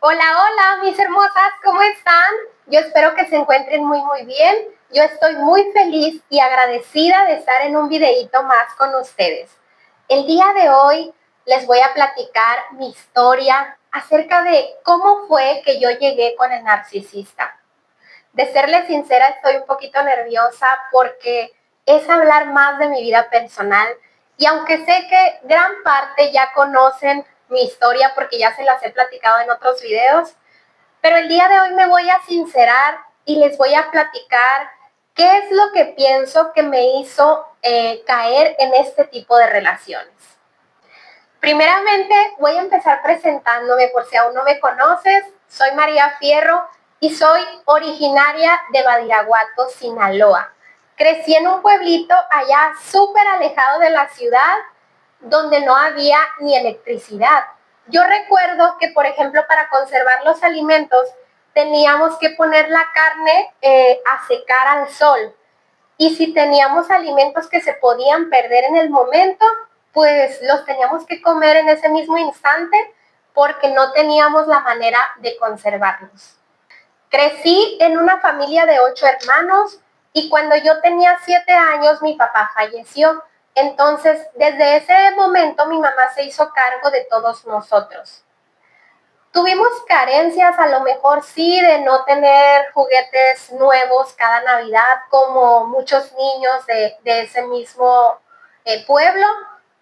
Hola, hola, mis hermosas, ¿cómo están? Yo espero que se encuentren muy bien. Yo estoy muy feliz y agradecida de estar en un videíto más con ustedes. El día de hoy les voy a platicar mi historia acerca de cómo fue que yo llegué con el narcisista. De serles sincera, estoy un poquito nerviosa porque es hablar más de mi vida personal y aunque sé que gran parte ya conocen mi historia porque ya se las he platicado en otros videos, pero el día de hoy me voy a sincerar y les voy a platicar qué es lo que pienso que me hizo caer en este tipo de relaciones. Primeramente voy a empezar presentándome por si aún no me conoces. Soy María Fierro y soy originaria de Badiraguato, Sinaloa. Crecí en un pueblito allá súper alejado de la ciudad donde no había ni electricidad. Yo recuerdo que, por ejemplo, para conservar los alimentos teníamos que poner la carne a secar al sol. Y si teníamos alimentos que se podían perder en el momento, pues los teníamos que comer en ese mismo instante porque no teníamos la manera de conservarlos. Crecí en una familia de 8 hermanos y cuando yo tenía 7 años mi papá falleció. Entonces, desde ese momento mi mamá se hizo cargo de todos nosotros. Tuvimos carencias, a lo mejor sí, de no tener juguetes nuevos cada Navidad, como muchos niños de ese mismo pueblo,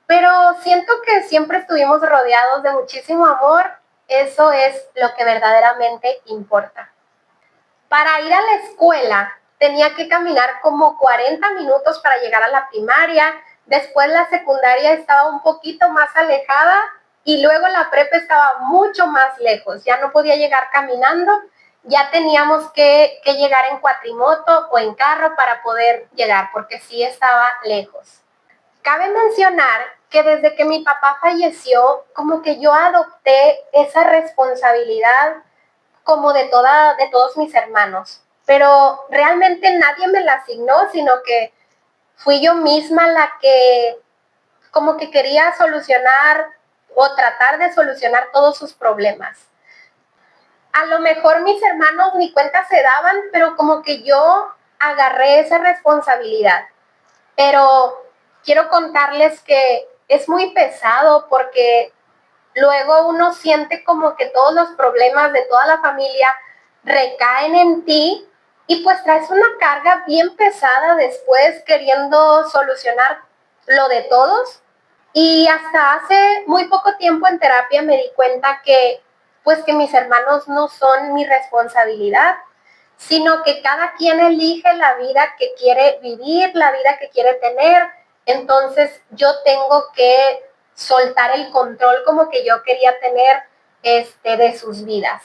pero siento que siempre estuvimos rodeados de muchísimo amor. Eso es lo que verdaderamente importa. Para ir a la escuela tenía que caminar como 40 minutos para llegar a la primaria, después la secundaria estaba un poquito más alejada y luego la prepa estaba mucho más lejos, ya no podía llegar caminando, ya teníamos que llegar en cuatrimoto o en carro para poder llegar, porque sí estaba lejos. Cabe mencionar que desde que mi papá falleció, como que yo adopté esa responsabilidad como de todos mis hermanos, pero realmente nadie me la asignó, sino que fui yo misma la que como que quería solucionar o tratar de solucionar todos sus problemas. A lo mejor mis hermanos ni cuenta se daban, pero como que yo agarré esa responsabilidad. Pero quiero contarles que es muy pesado porque luego uno siente como que todos los problemas de toda la familia recaen en ti y pues traes una carga bien pesada después queriendo solucionar lo de todos. Y hasta hace muy poco tiempo en terapia me di cuenta que pues que mis hermanos no son mi responsabilidad, sino que cada quien elige la vida que quiere vivir, la vida que quiere tener. Entonces yo tengo que soltar el control como que yo quería tener de sus vidas.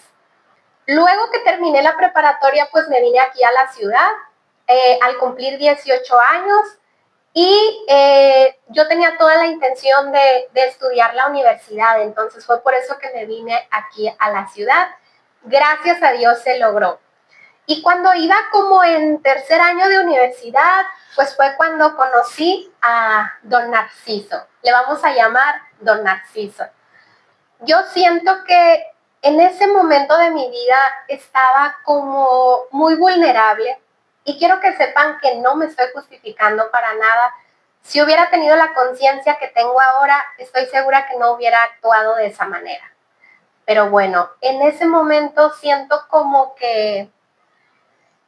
Luego que terminé la preparatoria, pues me vine aquí a la ciudad al cumplir 18 años y yo tenía toda la intención de estudiar la universidad, entonces fue por eso que me vine aquí a la ciudad. Gracias a Dios se logró. Y cuando iba como en tercer año de universidad, pues fue cuando conocí a don Narciso. Le vamos a llamar don Narciso. Yo siento que en ese momento de mi vida estaba como muy vulnerable y quiero que sepan que no me estoy justificando para nada. Si hubiera tenido la conciencia que tengo ahora, estoy segura que no hubiera actuado de esa manera. Pero bueno, en ese momento siento como que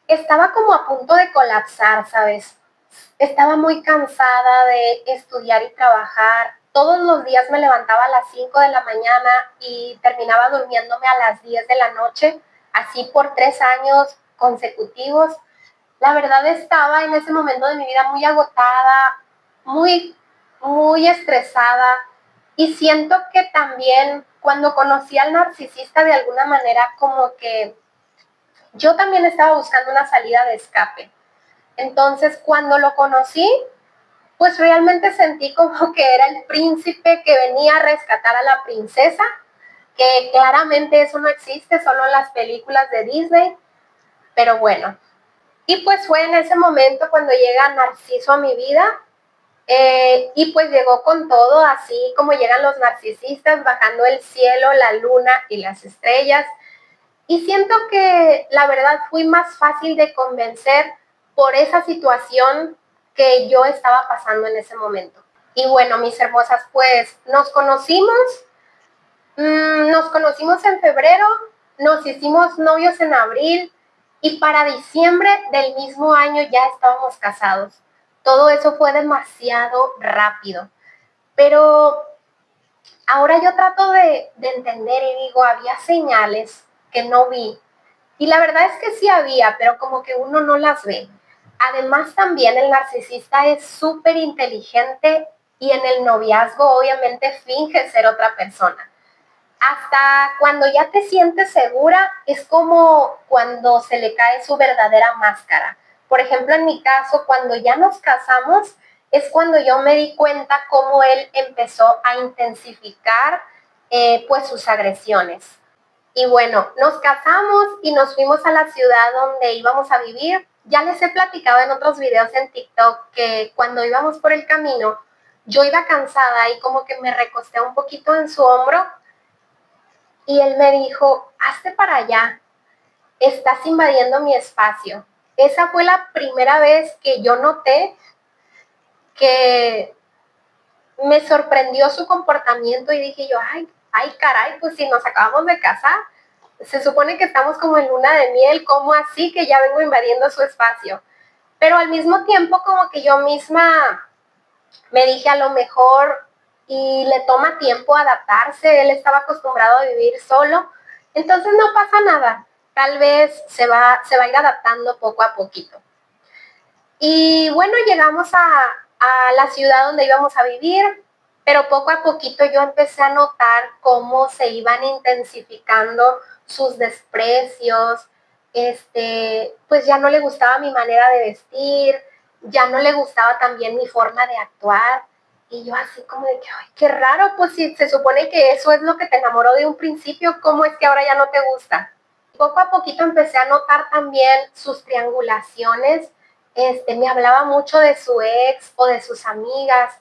estaba como a punto de colapsar, ¿sabes? Estaba muy cansada de estudiar y trabajar. Todos los días me levantaba a las 5 de la mañana y terminaba durmiéndome a las 10 de la noche, así por 3 años consecutivos. La verdad estaba en ese momento de mi vida muy agotada, muy estresada y siento que también cuando conocí al narcisista de alguna manera como que yo también estaba buscando una salida de escape. Entonces, cuando lo conocí, pues realmente sentí como que era el príncipe que venía a rescatar a la princesa, que claramente eso no existe, solo en las películas de Disney, pero bueno. Y pues fue en ese momento cuando llega Narciso a mi vida, Y pues llegó con todo, así como llegan los narcisistas, bajando el cielo, la luna y las estrellas. Y siento que la verdad fui más fácil de convencer por esa situación que yo estaba pasando en ese momento. Y bueno, mis hermosas, pues nos conocimos en febrero, nos hicimos novios en abril y para diciembre del mismo año ya estábamos casados. Todo eso fue demasiado rápido. Pero ahora yo trato de entender y digo, había señales que no vi. Y la verdad es que sí había, pero como que uno no las ve. Además también el narcisista es súper inteligente y en el noviazgo obviamente finge ser otra persona. Hasta cuando ya te sientes segura, es como cuando se le cae su verdadera máscara. Por ejemplo, en mi caso, cuando ya nos casamos, es cuando yo me di cuenta cómo él empezó a intensificar pues sus agresiones. Y bueno, nos casamos y nos fuimos a la ciudad donde íbamos a vivir. Ya les he platicado en otros videos en TikTok que cuando íbamos por el camino, yo iba cansada y como que me recosté un poquito en su hombro y él me dijo, hazte para allá, estás invadiendo mi espacio. Esa fue la primera vez que yo noté que me sorprendió su comportamiento y dije yo, ay caray, pues si nos acabamos de casar, se supone que estamos como en luna de miel, ¿cómo así que ya vengo invadiendo su espacio? Pero al mismo tiempo como que yo misma me dije a lo mejor y le toma tiempo adaptarse, él estaba acostumbrado a vivir solo, entonces no pasa nada, tal vez se va a ir adaptando poco a poquito. Y bueno, llegamos a la ciudad donde íbamos a vivir, pero poco a poquito yo empecé a notar cómo se iban intensificando sus desprecios, pues ya no le gustaba mi manera de vestir, ya no le gustaba también mi forma de actuar, y yo así como de que, ay, qué raro, pues si se supone que eso es lo que te enamoró de un principio, ¿cómo es que ahora ya no te gusta? Poco a poquito empecé a notar también sus triangulaciones, me hablaba mucho de su ex o de sus amigas.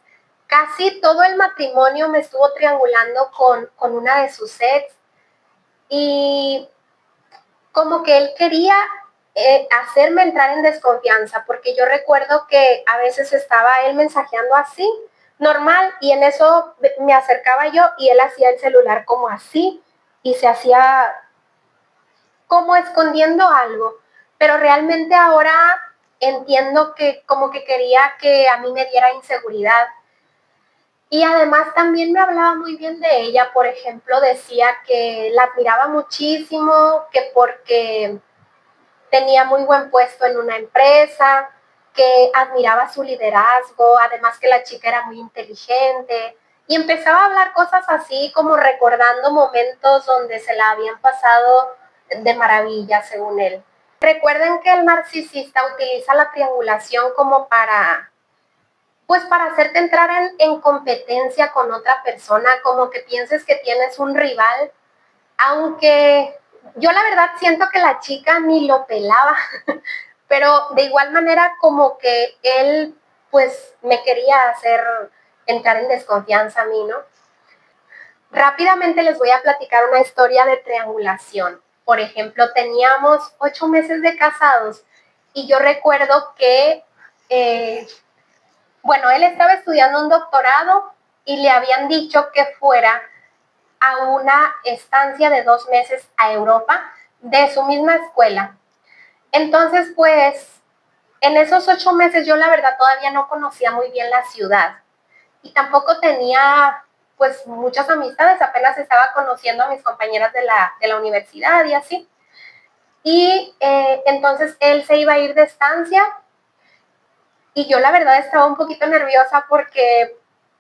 Casi todo el matrimonio me estuvo triangulando con una de sus ex y como que él quería hacerme entrar en desconfianza, porque yo recuerdo que a veces estaba él mensajeando así, normal, y en eso me acercaba yo y él hacía el celular como así y se hacía como escondiendo algo, pero realmente ahora entiendo que como que quería que a mí me diera inseguridad. Y además también me hablaba muy bien de ella, por ejemplo, decía que la admiraba muchísimo, que porque tenía muy buen puesto en una empresa, que admiraba su liderazgo, además que la chica era muy inteligente, y empezaba a hablar cosas así como recordando momentos donde se la habían pasado de maravilla, según él. Recuerden que el narcisista utiliza la triangulación como pues para hacerte entrar en competencia con otra persona, como que pienses que tienes un rival, aunque yo la verdad siento que la chica ni lo pelaba, pero de igual manera como que él pues me quería hacer entrar en desconfianza a mí, ¿no? Rápidamente les voy a platicar una historia de triangulación. Por ejemplo, teníamos 8 meses de casados y yo recuerdo que, bueno, él estaba estudiando un doctorado y le habían dicho que fuera a una estancia de 2 meses a Europa de su misma escuela. Entonces, pues, en esos 8 meses yo la verdad todavía no conocía muy bien la ciudad y tampoco tenía pues muchas amistades, apenas estaba conociendo a mis compañeras de la universidad y así. Y entonces él se iba a ir de estancia y yo la verdad estaba un poquito nerviosa porque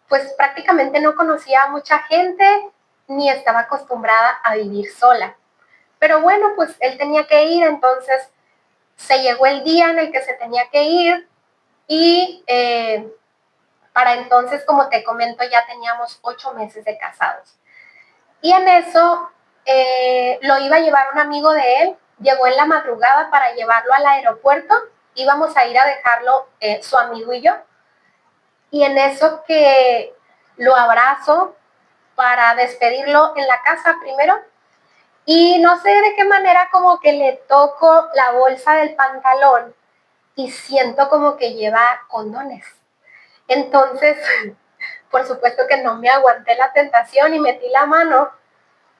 pues prácticamente no conocía a mucha gente ni estaba acostumbrada a vivir sola. Pero bueno, pues él tenía que ir, entonces se llegó el día en el que se tenía que ir y para entonces, como te comento, ya teníamos 8 meses de casados. Y en eso lo iba a llevar un amigo de él, llegó en la madrugada para llevarlo al aeropuerto, íbamos a ir a dejarlo su amigo y yo. Y en eso que lo abrazo para despedirlo en la casa primero, y no sé de qué manera como que le toco la bolsa del pantalón y siento como que lleva condones. Entonces, por supuesto que no me aguanté la tentación y metí la mano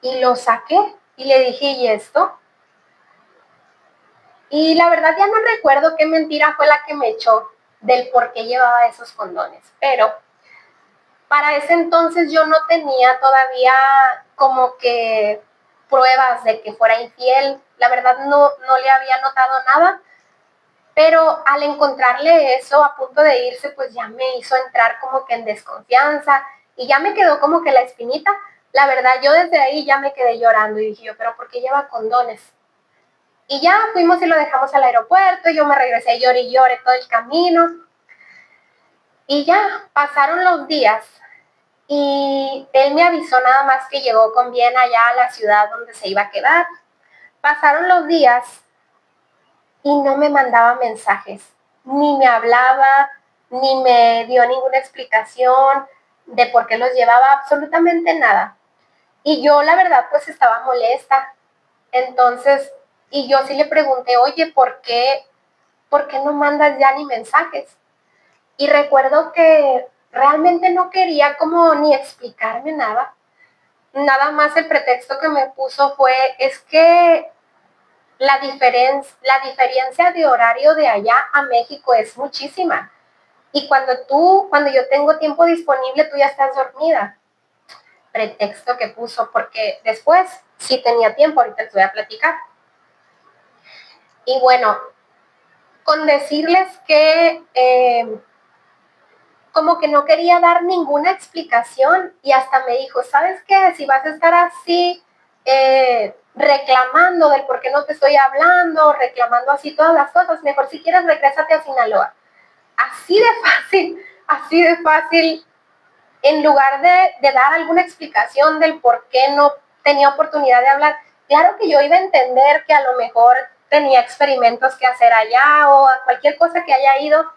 y lo saqué y le dije, ¿y esto? Y la verdad ya no recuerdo qué mentira fue la que me echó del por qué llevaba esos condones, pero para ese entonces yo no tenía todavía como que pruebas de que fuera infiel, la verdad no le había notado nada, pero al encontrarle eso a punto de irse, pues ya me hizo entrar como que en desconfianza y ya me quedó como que la espinita. La verdad, yo desde ahí ya me quedé llorando y dije yo, pero ¿por qué lleva condones? Y ya fuimos y lo dejamos al aeropuerto, yo me regresé lloré y lloré todo el camino. Y ya pasaron los días y él me avisó nada más que llegó con bien allá a la ciudad donde se iba a quedar. Pasaron los días y no me mandaba mensajes, ni me hablaba, ni me dio ninguna explicación de por qué los llevaba, absolutamente nada. Y yo la verdad pues estaba molesta. Entonces, y yo sí le pregunté, oye, ¿por qué no mandas ya ni mensajes? Y recuerdo que realmente no quería como ni explicarme nada. Nada más el pretexto que me puso fue, es que la diferencia de horario de allá a México es muchísima. Y cuando yo tengo tiempo disponible, tú ya estás dormida. Pretexto que puso, porque después sí tenía tiempo, ahorita les voy a platicar. Y bueno, con decirles que como que no quería dar ninguna explicación y hasta me dijo, ¿sabes qué? Si vas a estar así reclamando del por qué no te estoy hablando, reclamando así todas las cosas, mejor si quieres regrésate a Sinaloa. Así de fácil, en lugar de dar alguna explicación del por qué no tenía oportunidad de hablar. Claro que yo iba a entender que a lo mejor tenía experimentos que hacer allá o a cualquier cosa que haya ido,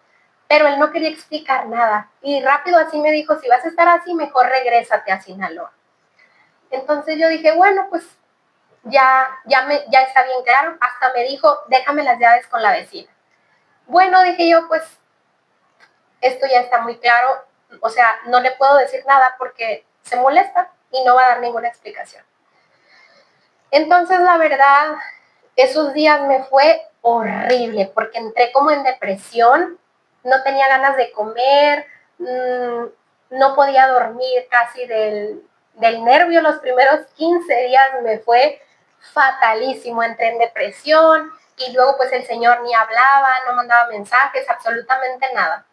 pero él no quería explicar nada. Y rápido así me dijo, si vas a estar así, mejor regrésate a Sinaloa. Entonces yo dije, bueno, pues ya está bien claro. Hasta me dijo, déjame las llaves con la vecina. Bueno, dije yo, pues esto ya está muy claro. O sea, no le puedo decir nada porque se molesta y no va a dar ninguna explicación. Entonces, la verdad, esos días me fue horrible porque entré como en depresión, no tenía ganas de comer, no podía dormir casi del nervio. Los primeros 15 días me fue fatalísimo, entré en depresión y luego pues el señor ni hablaba, no mandaba mensajes, absolutamente nada.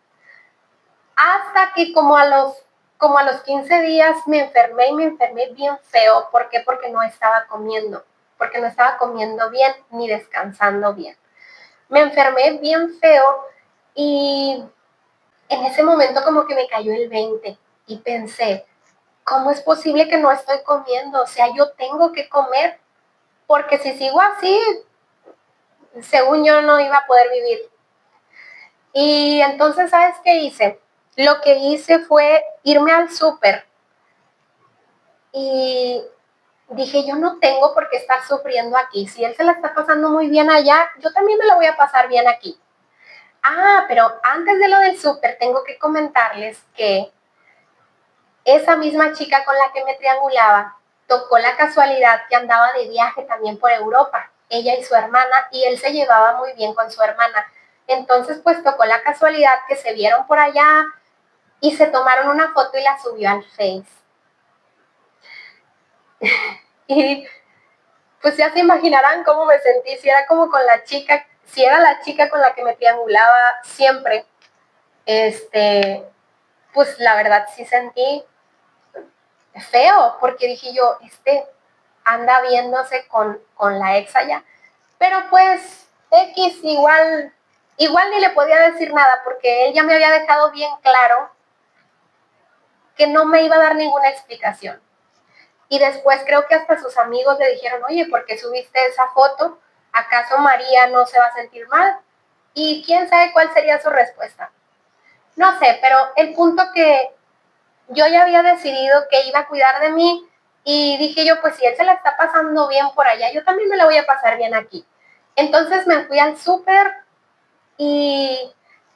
Hasta que como a los 15 días me enfermé y me enfermé bien feo. ¿Por qué? Porque no estaba comiendo bien ni descansando bien. Me enfermé bien feo y en ese momento como que me cayó el 20 y pensé, ¿cómo es posible que no estoy comiendo? O sea, yo tengo que comer porque si sigo así, según yo no iba a poder vivir. Y entonces, ¿sabes qué hice? Lo que hice fue irme al súper y dije, yo no tengo por qué estar sufriendo aquí. Si él se la está pasando muy bien allá, yo también me la voy a pasar bien aquí. Ah, pero antes de lo del súper, tengo que comentarles que esa misma chica con la que me triangulaba tocó la casualidad que andaba de viaje también por Europa, ella y su hermana, y él se llevaba muy bien con su hermana. Entonces, pues tocó la casualidad que se vieron por allá y se tomaron una foto y la subió al Face. Y pues ya se imaginarán cómo me sentí, si era como con la chica, si era la chica con la que me triangulaba siempre, pues la verdad sí sentí feo, porque dije yo, anda viéndose con la ex allá, pero pues X igual ni le podía decir nada, porque él ya me había dejado bien claro que no me iba a dar ninguna explicación. Y después creo que hasta sus amigos le dijeron, oye, ¿por qué subiste esa foto? ¿Acaso María no se va a sentir mal? Y quién sabe cuál sería su respuesta. No sé, pero el punto que yo ya había decidido que iba a cuidar de mí y dije yo, pues si él se la está pasando bien por allá, yo también me la voy a pasar bien aquí. Entonces me fui al súper y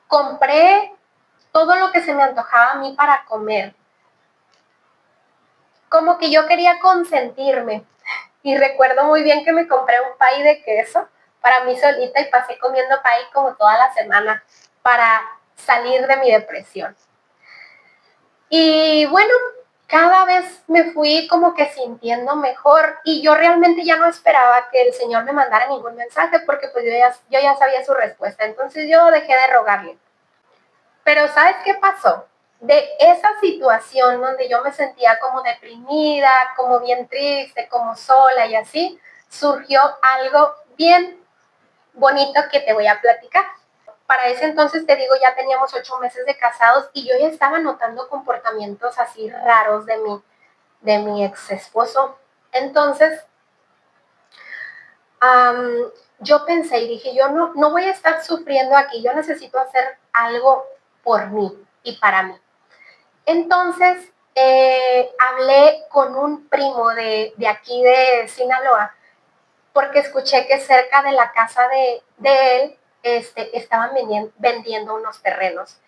compré todo lo que se me antojaba a mí para comer. Como que yo quería consentirme. Y recuerdo muy bien que me compré un pay de queso para mí solita y pasé comiendo pay como toda la semana para salir de mi depresión. Y bueno, cada vez me fui como que sintiendo mejor y yo realmente ya no esperaba que el Señor me mandara ningún mensaje porque pues yo ya sabía su respuesta. Entonces yo dejé de rogarle. Pero ¿sabes qué pasó? De esa situación donde yo me sentía como deprimida, como bien triste, como sola y así, surgió algo bien bonito que te voy a platicar. Para ese entonces, te digo, ya teníamos 8 meses de casados y yo ya estaba notando comportamientos así raros de mi ex esposo. Entonces, yo pensé y dije, yo no voy a estar sufriendo aquí, yo necesito hacer algo por mí y para mí. Entonces, hablé con un primo de aquí de Sinaloa, porque escuché que cerca de la casa de él estaban vendiendo unos terrenos.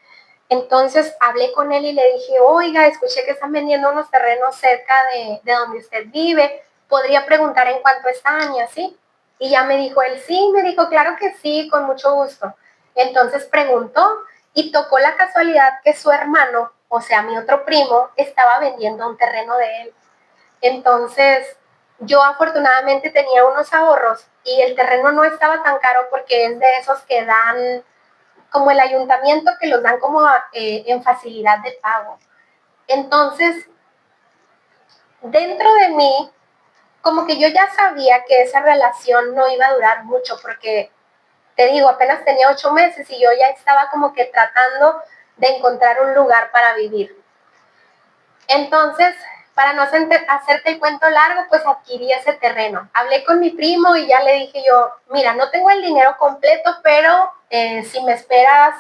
Entonces hablé con él y le dije, oiga, escuché que están vendiendo unos terrenos cerca de donde usted vive, podría preguntar en cuánto están y así. Y ya me dijo él, sí, me dijo, claro que sí, con mucho gusto. Entonces preguntó y tocó la casualidad que su hermano, o sea, mi otro primo, estaba vendiendo un terreno de él. Entonces, yo afortunadamente tenía unos ahorros y el terreno no estaba tan caro porque es de esos que dan como el ayuntamiento, que los dan como en facilidad de pago. Entonces, dentro de mí, como que yo ya sabía que esa relación no iba a durar mucho porque, te digo, apenas tenía 8 meses y yo ya estaba como que tratando de encontrar un lugar para vivir. Entonces, para no hacerte el cuento largo, pues adquirí ese terreno. Hablé con mi primo y ya le dije yo, mira, no tengo el dinero completo, pero si me esperas,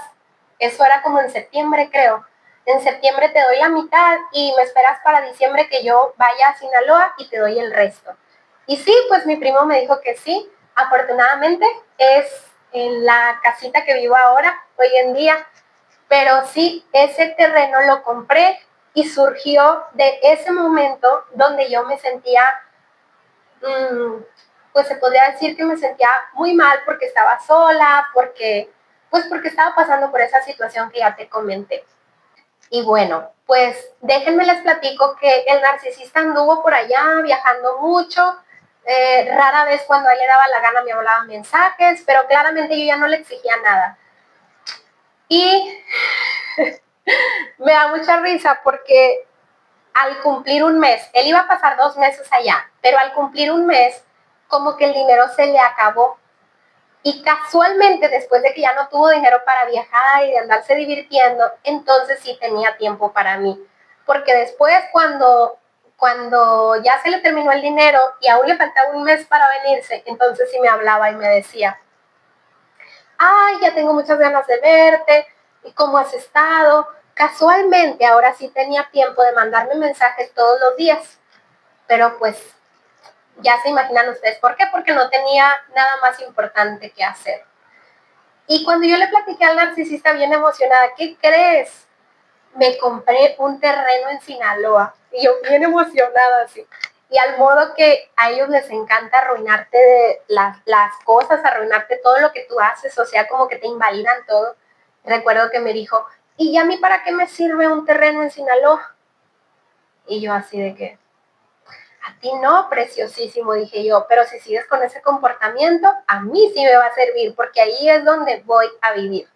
eso era como en septiembre, creo. En septiembre te doy la mitad y me esperas para diciembre que yo vaya a Sinaloa y te doy el resto. Y sí, pues mi primo me dijo que sí. Afortunadamente es en la casita que vivo ahora, hoy en día. Pero sí, ese terreno lo compré y surgió de ese momento donde yo me sentía, pues se podría decir que me sentía muy mal porque estaba sola, porque estaba pasando por esa situación que ya te comenté. Y bueno, pues déjenme les platico que el narcisista anduvo por allá viajando mucho, rara vez cuando a él le daba la gana me hablaba mensajes, pero claramente yo ya no le exigía nada. Y me da mucha risa porque al cumplir un mes, él iba a pasar 2 meses allá, pero al cumplir un mes, como que el dinero se le acabó. Y casualmente, después de que ya no tuvo dinero para viajar y de andarse divirtiendo, entonces sí tenía tiempo para mí. Porque después, cuando ya se le terminó el dinero y aún le faltaba un mes para venirse, entonces sí me hablaba y me decía, ay, ya tengo muchas ganas de verte, ¿y cómo has estado? Casualmente ahora sí tenía tiempo de mandarme mensajes todos los días, pero pues ya se imaginan ustedes por qué, porque no tenía nada más importante que hacer. Y cuando yo le platiqué al narcisista bien emocionada, ¿qué crees? Me compré un terreno en Sinaloa y yo bien emocionada así. Y al modo que a ellos les encanta arruinarte de las cosas, arruinarte todo lo que tú haces, o sea, como que te invalidan todo. Recuerdo que me dijo, ¿y a mí para qué me sirve un terreno en Sinaloa? Y yo así de que, a ti no, preciosísimo, dije yo, pero si sigues con ese comportamiento, a mí sí me va a servir, porque ahí es donde voy a vivir.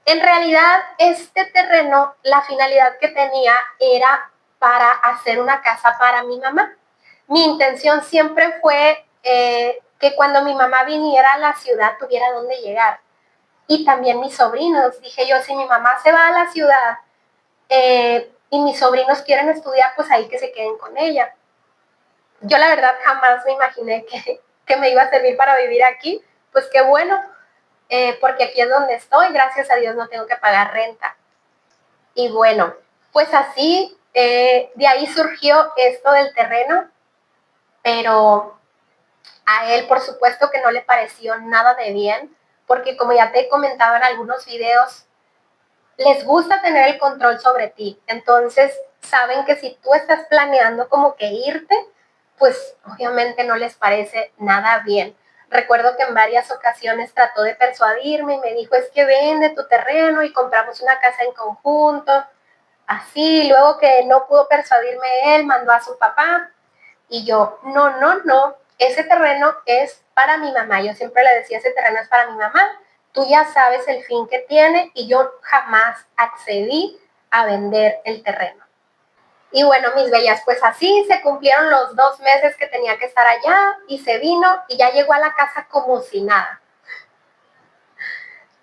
En realidad, este terreno, la finalidad que tenía era para hacer una casa para mi mamá. Mi intención siempre fue que cuando mi mamá viniera a la ciudad tuviera dónde llegar. Y también mis sobrinos. Dije yo, si mi mamá se va a la ciudad y mis sobrinos quieren estudiar, pues ahí que se queden con ella. Yo la verdad jamás me imaginé que me iba a servir para vivir aquí. Pues qué bueno, porque aquí es donde estoy, gracias a Dios no tengo que pagar renta. Y bueno, pues así, de ahí surgió esto del terreno, pero a él por supuesto que no le pareció nada de bien, porque como ya te he comentado en algunos videos, les gusta tener el control sobre ti. Entonces, saben que si tú estás planeando como que irte, pues obviamente no les parece nada bien. Recuerdo que en varias ocasiones trató de persuadirme y me dijo, es que vende tu terreno y compramos una casa en conjunto. Así, luego que no pudo persuadirme él, mandó a su papá y yo, no, no, no, ese terreno es para mi mamá. Yo siempre le decía, ese terreno es para mi mamá. Tú ya sabes el fin que tiene y yo jamás accedí a vender el terreno. Y bueno, mis bellas, pues así se cumplieron los 2 meses que tenía que estar allá y se vino y ya llegó a la casa como si nada,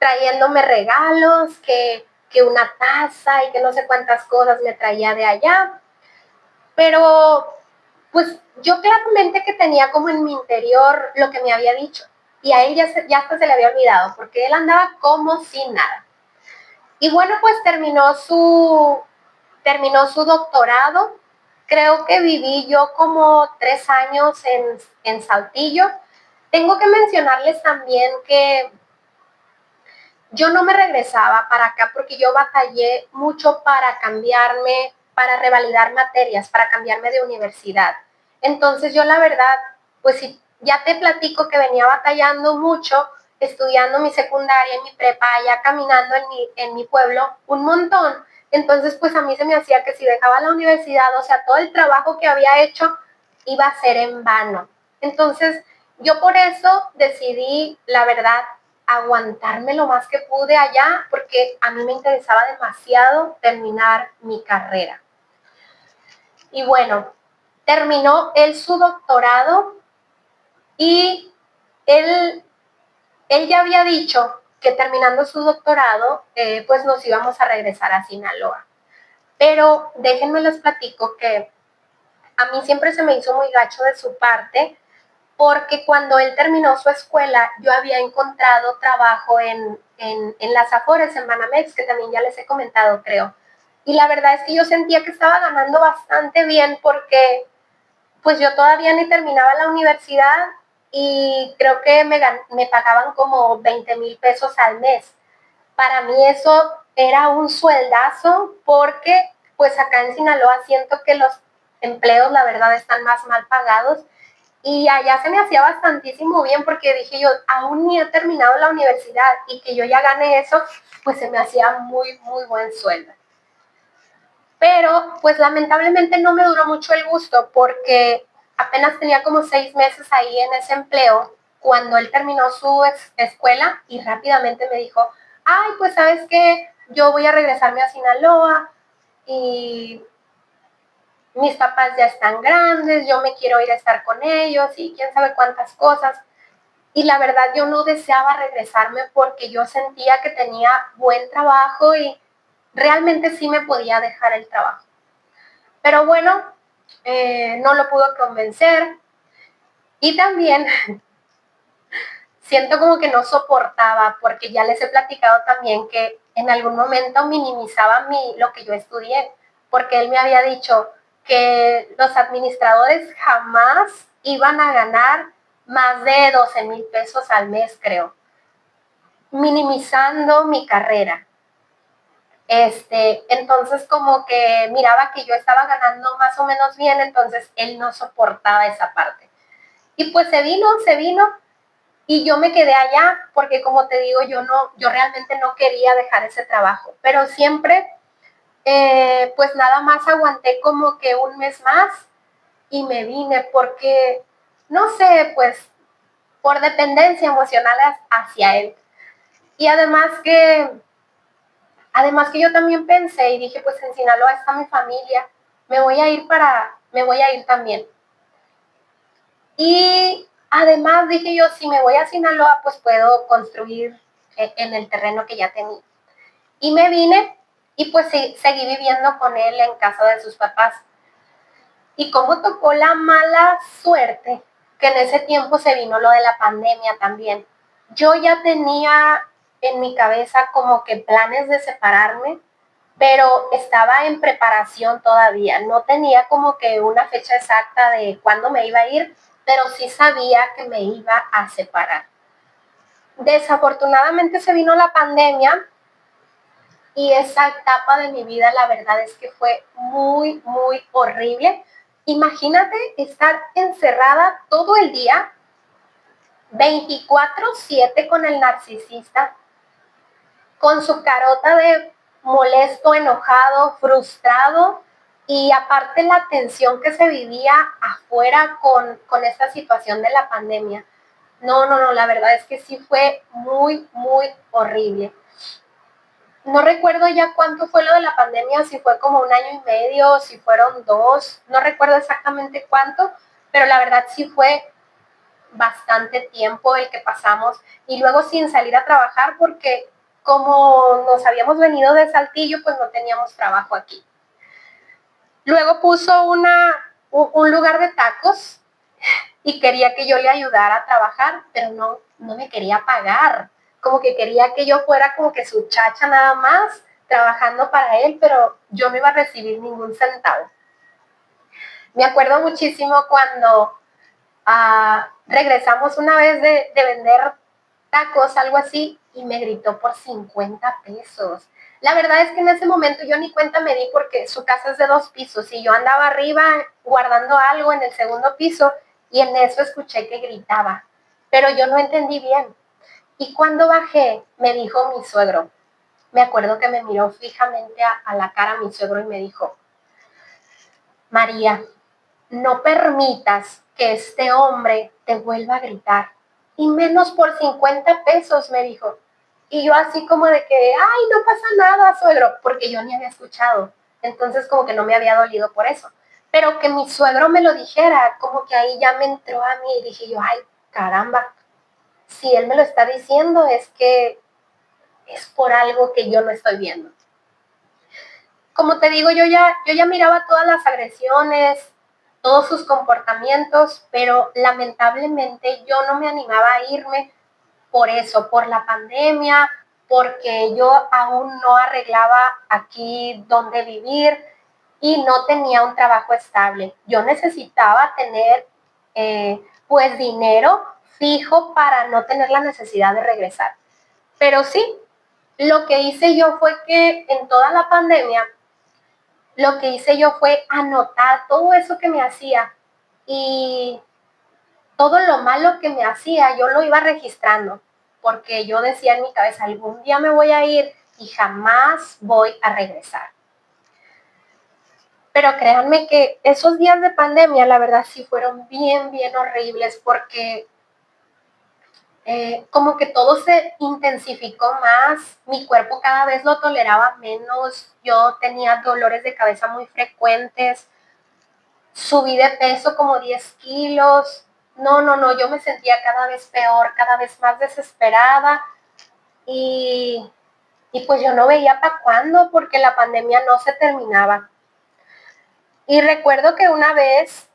trayéndome regalos, que una taza y que no sé cuántas cosas me traía de allá. Pero pues yo claramente que tenía como en mi interior lo que me había dicho. Y a él ya hasta se le había olvidado, porque él andaba como sin nada. Y bueno, pues terminó su doctorado. Creo que viví yo como 3 años en Saltillo. Tengo que mencionarles también que yo no me regresaba para acá porque yo batallé mucho para cambiarme, para revalidar materias, para cambiarme de universidad. Entonces yo la verdad, pues si ya te platico que venía batallando mucho, estudiando mi secundaria y mi prepa, allá caminando en mi pueblo un montón. Entonces pues a mí se me hacía que si dejaba la universidad, o sea, todo el trabajo que había hecho iba a ser en vano. Entonces yo por eso decidí, la verdad, aguantarme lo más que pude allá porque a mí me interesaba demasiado terminar mi carrera. Y bueno, terminó él su doctorado y él, él ya había dicho que terminando su doctorado, pues nos íbamos a regresar a Sinaloa. Pero déjenme les platico que a mí siempre se me hizo muy gacho de su parte porque cuando él terminó su escuela, yo había encontrado trabajo en las Afores, en Banamex, que también ya les he comentado, creo. Y la verdad es que yo sentía que estaba ganando bastante bien porque pues yo todavía ni terminaba la universidad y creo que me pagaban como 20,000 pesos al mes. Para mí eso era un sueldazo porque pues acá en Sinaloa siento que los empleos la verdad están más mal pagados y allá se me hacía bastantísimo bien porque dije yo, aún ni he terminado la universidad y que yo ya gane eso, pues se me hacía muy, muy buen sueldo. Pero pues lamentablemente no me duró mucho el gusto porque apenas tenía como 6 meses ahí en ese empleo cuando él terminó su escuela y rápidamente me dijo, ay, pues sabes que yo voy a regresarme a Sinaloa y mis papás ya están grandes, yo me quiero ir a estar con ellos y quién sabe cuántas cosas. Y la verdad yo no deseaba regresarme porque yo sentía que tenía buen trabajo y realmente sí me podía dejar el trabajo. Pero bueno, no lo pudo convencer y también siento como que no soportaba porque ya les he platicado también que en algún momento minimizaba lo que yo estudié porque él me había dicho que los administradores jamás iban a ganar más de 12,000 pesos al mes, creo, minimizando mi carrera. Entonces como que miraba que yo estaba ganando más o menos bien, entonces él no soportaba esa parte. Y pues se vino y yo me quedé allá porque como te digo, yo realmente no quería dejar ese trabajo, pero siempre pues nada más aguanté como que un mes más y me vine porque, no sé, pues por dependencia emocional hacia él. Y además que yo también pensé y dije, pues en Sinaloa está mi familia, me voy a ir también. Y además dije yo, si me voy a Sinaloa, pues puedo construir en el terreno que ya tenía. Y me vine y pues sí, seguí viviendo con él en casa de sus papás. Y como tocó la mala suerte, que en ese tiempo se vino lo de la pandemia también. Yo ya tenía en mi cabeza como que planes de separarme, pero estaba en preparación todavía. No tenía como que una fecha exacta de cuándo me iba a ir, pero sí sabía que me iba a separar. Desafortunadamente se vino la pandemia y esa etapa de mi vida, la verdad es que fue muy, muy horrible. Imagínate estar encerrada todo el día, 24/7 con el narcisista, con su carota de molesto, enojado, frustrado, y aparte la tensión que se vivía afuera con esta situación de la pandemia. No, no, no, la verdad es que sí fue muy, muy horrible. No recuerdo ya cuánto fue lo de la pandemia, si fue como 1 año y medio, si fueron 2, no recuerdo exactamente cuánto, pero la verdad sí fue bastante tiempo el que pasamos, y luego sin salir a trabajar porque como nos habíamos venido de Saltillo, pues no teníamos trabajo aquí. Luego puso un lugar de tacos y quería que yo le ayudara a trabajar, pero no me quería pagar, como que quería que yo fuera como que su chacha nada más, trabajando para él, pero yo no iba a recibir ningún centavo. Me acuerdo muchísimo cuando regresamos una vez de vender tacos, algo así, y me gritó por 50 pesos. La verdad es que en ese momento yo ni cuenta me di porque su casa es de 2 pisos y yo andaba arriba guardando algo en el segundo piso y en eso escuché que gritaba, pero yo no entendí bien. Y cuando bajé, me dijo mi suegro, me acuerdo que me miró fijamente a la cara mi suegro y me dijo, María, no permitas que este hombre te vuelva a gritar, y menos por 50 pesos, me dijo. Y yo así como de que, ay, no pasa nada, suegro, porque yo ni había escuchado. Entonces como que no me había dolido por eso. Pero que mi suegro me lo dijera, como que ahí ya me entró a mí y dije yo, ay, caramba, si él me lo está diciendo es que es por algo que yo no estoy viendo. Como te digo, yo ya miraba todas las agresiones, todos sus comportamientos, pero lamentablemente yo no me animaba a irme por eso, por la pandemia, porque yo aún no arreglaba aquí donde vivir y no tenía un trabajo estable. Yo necesitaba tener pues dinero fijo para no tener la necesidad de regresar. Pero sí, lo que hice yo fue que en toda la pandemia lo que hice yo fue anotar todo eso que me hacía y todo lo malo que me hacía, yo lo iba registrando, porque yo decía en mi cabeza, algún día me voy a ir y jamás voy a regresar. Pero créanme que esos días de pandemia, la verdad sí fueron bien, bien horribles, porque como que todo se intensificó más, mi cuerpo cada vez lo toleraba menos, yo tenía dolores de cabeza muy frecuentes, subí de peso como 10 kilos, no, no, no, yo me sentía cada vez peor, cada vez más desesperada y, y pues yo no veía para cuándo porque la pandemia no se terminaba. Y recuerdo que una vez,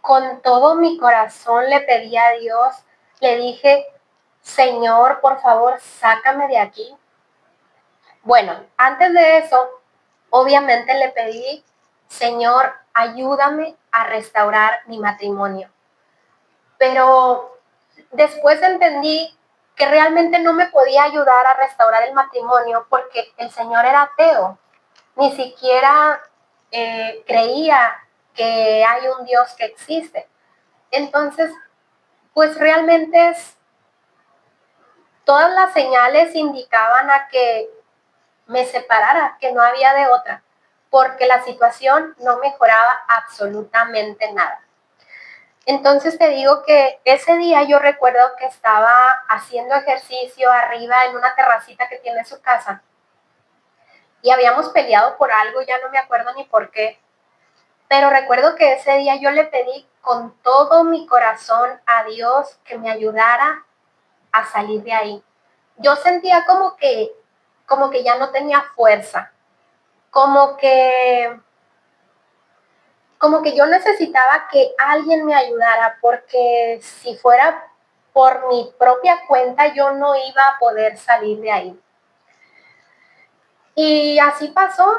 con todo mi corazón, le pedí a Dios, le dije, Señor, por favor, sácame de aquí. Bueno, antes de eso, obviamente le pedí, Señor, ayúdame a restaurar mi matrimonio. Pero después entendí que realmente no me podía ayudar a restaurar el matrimonio porque el Señor era ateo, ni siquiera creía que hay un Dios que existe. Entonces, pues realmente todas las señales indicaban a que me separara, que no había de otra, porque la situación no mejoraba absolutamente nada. Entonces te digo que ese día yo recuerdo que estaba haciendo ejercicio arriba en una terracita que tiene su casa y habíamos peleado por algo, ya no me acuerdo ni por qué, pero recuerdo que ese día yo le pedí con todo mi corazón a Dios que me ayudara a salir de ahí. Yo sentía como que ya no tenía fuerza, como que como que yo necesitaba que alguien me ayudara, porque si fuera por mi propia cuenta yo no iba a poder salir de ahí. Y así pasó,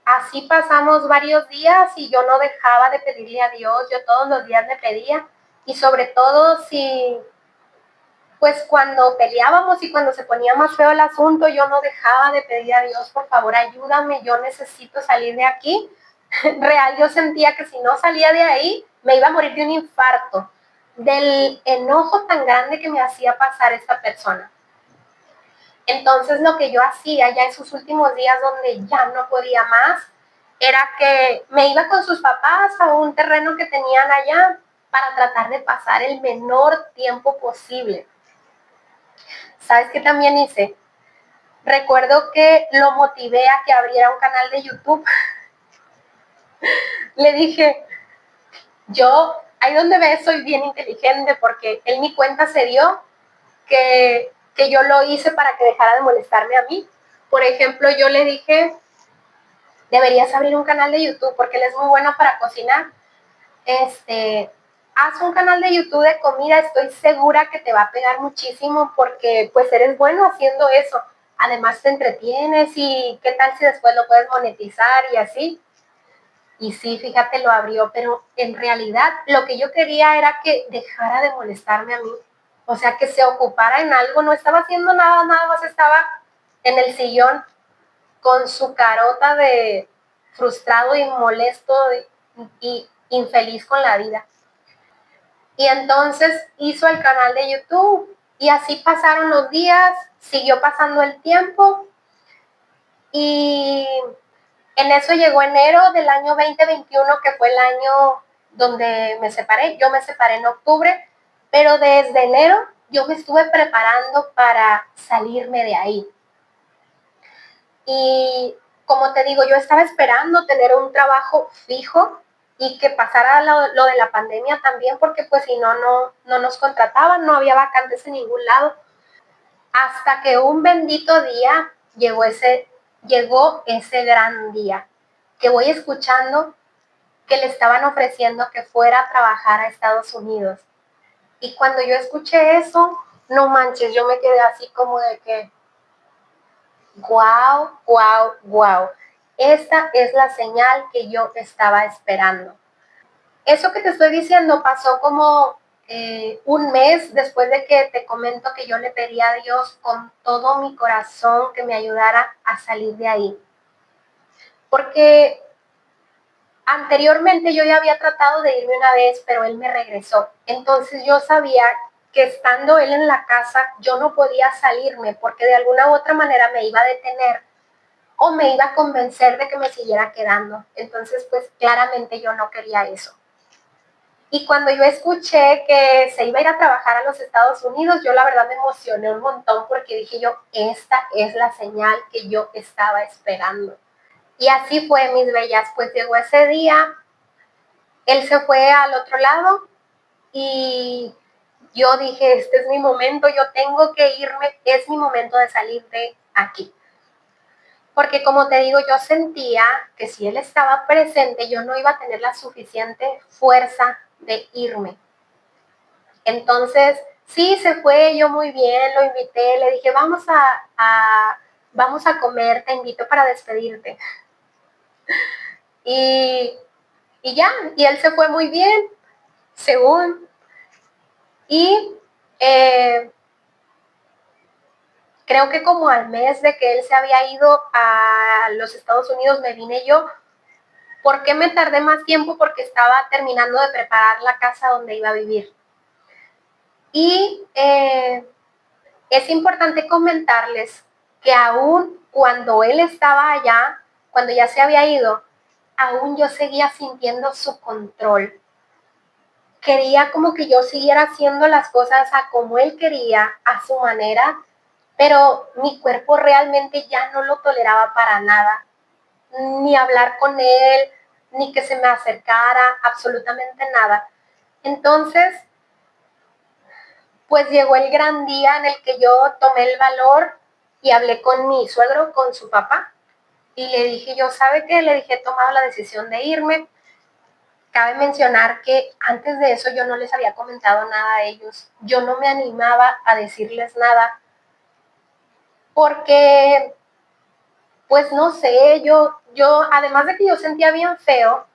así pasamos varios días y yo no dejaba de pedirle a Dios, yo todos los días le pedía y sobre todo si pues cuando peleábamos y cuando se ponía más feo el asunto, yo no dejaba de pedir a Dios, por favor, ayúdame, yo necesito salir de aquí. Real, yo sentía que si no salía de ahí, me iba a morir de un infarto, del enojo tan grande que me hacía pasar esta persona. Entonces lo que yo hacía ya en sus últimos días donde ya no podía más, era que me iba con sus papás a un terreno que tenían allá para tratar de pasar el menor tiempo posible. ¿Sabes qué también hice? Recuerdo que lo motivé a que abriera un canal de YouTube. Le dije, yo, ahí donde ves, soy bien inteligente porque él mi cuenta se dio que yo lo hice para que dejara de molestarme a mí. Por ejemplo, yo le dije, deberías abrir un canal de YouTube porque él es muy bueno para cocinar. Haz un canal de YouTube de comida, estoy segura que te va a pegar muchísimo porque pues eres bueno haciendo eso. Además te entretienes y qué tal si después lo puedes monetizar y así. Y sí, fíjate, lo abrió, pero en realidad lo que yo quería era que dejara de molestarme a mí. O sea, que se ocupara en algo, no estaba haciendo nada, nada más estaba en el sillón con su carota de frustrado y molesto y infeliz con la vida. Y entonces hizo el canal de YouTube y así pasaron los días, siguió pasando el tiempo y en eso llegó enero del año 2021, que fue el año donde me separé. Yo me separé en octubre, pero desde enero yo me estuve preparando para salirme de ahí. Y como te digo, yo estaba esperando tener un trabajo fijo y que pasara lo de la pandemia también, porque pues si no, no nos contrataban, no había vacantes en ningún lado. Hasta que un bendito día llegó ese gran día, que voy escuchando que le estaban ofreciendo que fuera a trabajar a Estados Unidos. Y cuando yo escuché eso, no manches, yo me quedé así como de que, wow, wow, wow. Esta es la señal que yo estaba esperando. Eso que te estoy diciendo pasó como un mes después de que te comento que yo le pedí a Dios con todo mi corazón que me ayudara a salir de ahí. Porque anteriormente yo ya había tratado de irme una vez, pero él me regresó. Entonces yo sabía que estando él en la casa, yo no podía salirme porque de alguna u otra manera me iba a detener o me iba a convencer de que me siguiera quedando. Entonces, pues claramente yo no quería eso. Y cuando yo escuché que se iba a ir a trabajar a los Estados Unidos, yo la verdad me emocioné un montón porque dije yo, esta es la señal que yo estaba esperando. Y así fue, mis bellas, pues llegó ese día, él se fue al otro lado y yo dije, este es mi momento, yo tengo que irme, es mi momento de salir de aquí. Porque como te digo, yo sentía que si él estaba presente, yo no iba a tener la suficiente fuerza de irme. Entonces, sí, se fue yo muy bien, lo invité, le dije, vamos a comer, te invito para despedirte. Y, y ya, y él se fue muy bien, según. Y creo que como al mes de que él se había ido a los Estados Unidos, me vine yo. ¿Por qué me tardé más tiempo? Porque estaba terminando de preparar la casa donde iba a vivir. Y es importante comentarles que aún cuando él estaba allá, cuando ya se había ido, aún yo seguía sintiendo su control. Quería como que yo siguiera haciendo las cosas a como él quería, a su manera, pero mi cuerpo realmente ya no lo toleraba para nada. Ni hablar con él, ni que se me acercara, absolutamente nada. Entonces, pues llegó el gran día en el que yo tomé el valor y hablé con mi suegro, con su papá, y le dije yo, ¿sabe qué? Le dije, he tomado la decisión de irme. Cabe mencionar que antes de eso yo no les había comentado nada a ellos. Yo no me animaba a decirles nada porque pues no sé, yo, además de que yo sentía bien feo,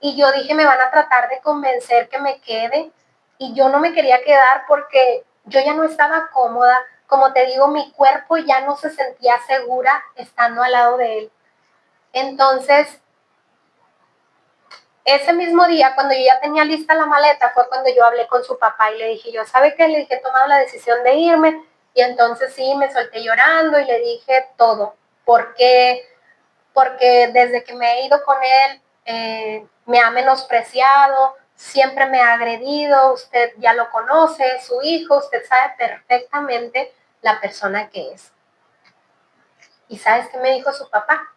y yo dije, me van a tratar de convencer que me quede, y yo no me quería quedar porque yo ya no estaba cómoda, como te digo, mi cuerpo ya no se sentía segura estando al lado de él. Entonces, ese mismo día, cuando yo ya tenía lista la maleta, fue cuando yo hablé con su papá y le dije, yo, ¿sabe qué? Le dije, he tomado la decisión de irme, y entonces sí, me solté llorando y le dije todo. ¿Por qué? Porque desde que me he ido con él, me ha menospreciado, siempre me ha agredido, usted ya lo conoce, es su hijo, usted sabe perfectamente la persona que es. ¿Y sabes qué me dijo su papá?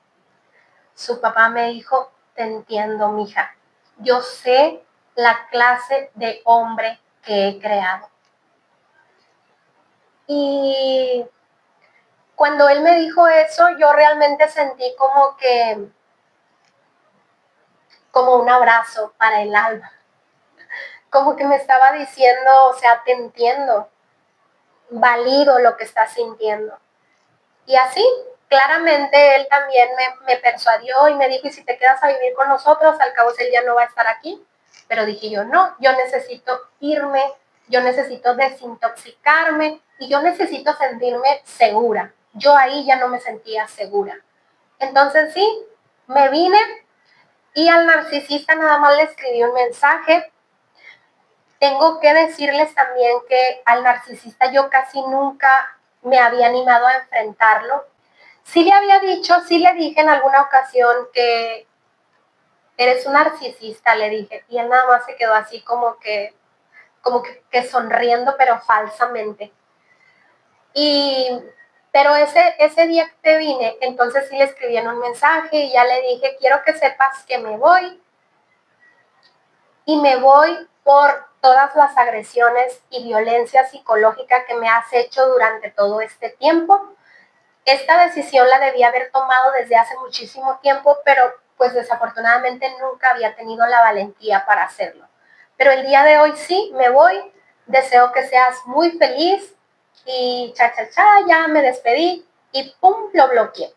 Su papá me dijo, te entiendo, mija, yo sé la clase de hombre que he creado. Y cuando él me dijo eso, yo realmente sentí como un abrazo para el alma, como que me estaba diciendo, o sea, te entiendo, valido lo que estás sintiendo. Y así, claramente él también me persuadió y me dijo, y si te quedas a vivir con nosotros, al cabo él ya no va a estar aquí. Pero dije yo, no, yo necesito irme, yo necesito desintoxicarme y yo necesito sentirme segura. Yo ahí ya no me sentía segura. Entonces sí, me vine y al narcisista nada más le escribí un mensaje. Tengo que decirles también que al narcisista yo casi nunca me había animado a enfrentarlo. Sí le había dicho, sí le dije en alguna ocasión que eres un narcisista, le dije, y él nada más se quedó así como que sonriendo, pero falsamente. Y, pero ese día que te vine, entonces sí le escribí en un mensaje y ya le dije, quiero que sepas que me voy, y me voy por todas las agresiones y violencia psicológica que me has hecho durante todo este tiempo. Esta decisión la debía haber tomado desde hace muchísimo tiempo, pero pues desafortunadamente nunca había tenido la valentía para hacerlo. Pero el día de hoy sí, me voy, deseo que seas muy feliz y ya me despedí y pum, lo bloqueé.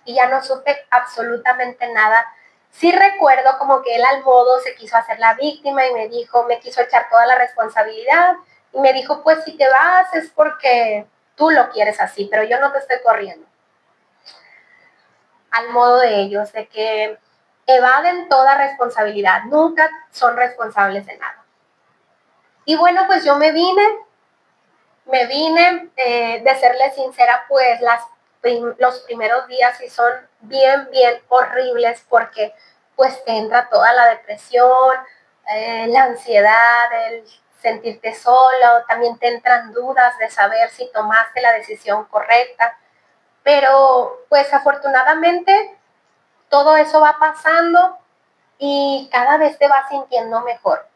Y ya no supe absolutamente nada. Sí recuerdo como que él al modo se quiso hacer la víctima y me dijo, me quiso echar toda la responsabilidad y me dijo, pues si te vas es porque tú lo quieres así, pero yo no te estoy corriendo. Al modo de ellos, de que evaden toda responsabilidad, nunca son responsables de nada. Y bueno, pues yo de serle sincera, pues los primeros días sí son bien, bien horribles porque pues te entra toda la depresión, la ansiedad, el sentirte solo, también te entran dudas de saber si tomaste la decisión correcta, pero pues afortunadamente todo eso va pasando y cada vez te vas sintiendo mejor.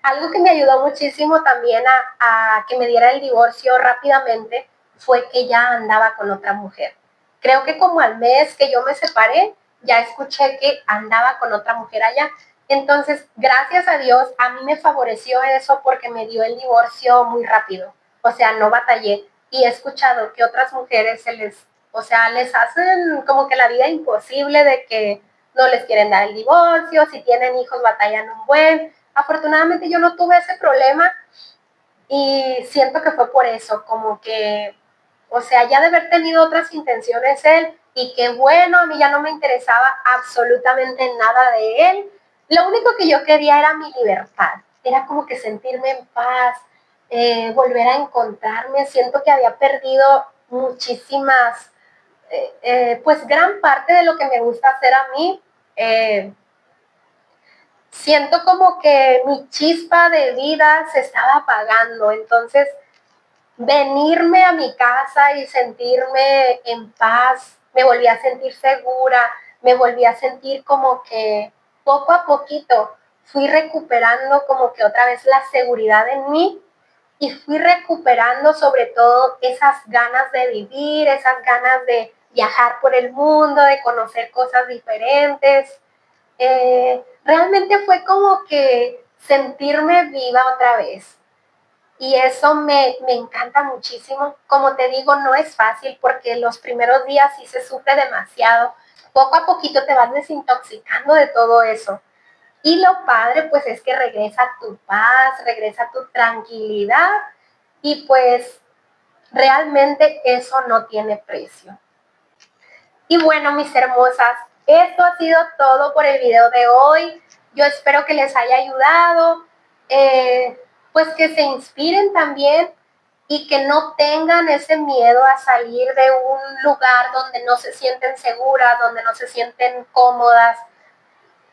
Algo que me ayudó muchísimo también a que me diera el divorcio rápidamente fue que ya andaba con otra mujer. Creo que como al mes que yo me separé, ya escuché que andaba con otra mujer allá. Entonces, gracias a Dios, a mí me favoreció eso porque me dio el divorcio muy rápido. O sea, no batallé. Y he escuchado que otras mujeres les hacen como que la vida imposible de que no les quieren dar el divorcio, si tienen hijos batallan un buen. Afortunadamente yo no tuve ese problema y siento que fue por eso, como que, o sea, ya de haber tenido otras intenciones él y que bueno, a mí ya no me interesaba absolutamente nada de él. Lo único que yo quería era mi libertad, era como que sentirme en paz, volver a encontrarme. Siento que había perdido muchísimas, pues gran parte de lo que me gusta hacer a mí. Siento como que mi chispa de vida se estaba apagando, entonces venirme a mi casa y sentirme en paz, me volví a sentir segura, me volví a sentir como que poco a poquito fui recuperando como que otra vez la seguridad en mí y fui recuperando sobre todo esas ganas de vivir, esas ganas de viajar por el mundo, de conocer cosas diferentes. Realmente fue como que sentirme viva otra vez. y eso me encanta muchísimo. Como te digo, no es fácil porque los primeros días sí se sufre demasiado. Poco a poquito te vas desintoxicando de todo eso. Y lo padre pues es que regresa tu paz, regresa tu tranquilidad y pues realmente eso no tiene precio. Y bueno, mis hermosas, esto ha sido todo por el video de hoy. Yo espero que les haya ayudado, pues que se inspiren también y que no tengan ese miedo a salir de un lugar donde no se sienten seguras, donde no se sienten cómodas,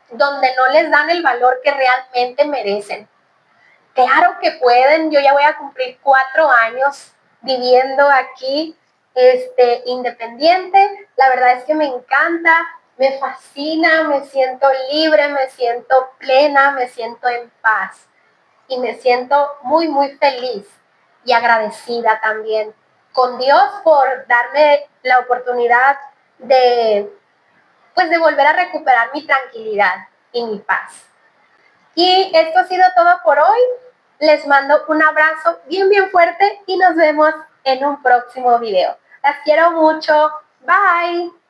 donde no les dan el valor que realmente merecen. Claro que pueden, yo ya voy a cumplir 4 años viviendo aquí independiente. La verdad es que me encanta, me fascina, me siento libre, me siento plena, me siento en paz y me siento muy, muy feliz y agradecida también con Dios por darme la oportunidad pues de volver a recuperar mi tranquilidad y mi paz. Y esto ha sido todo por hoy. Les mando un abrazo bien, bien fuerte y nos vemos en un próximo video. Las quiero mucho. Bye.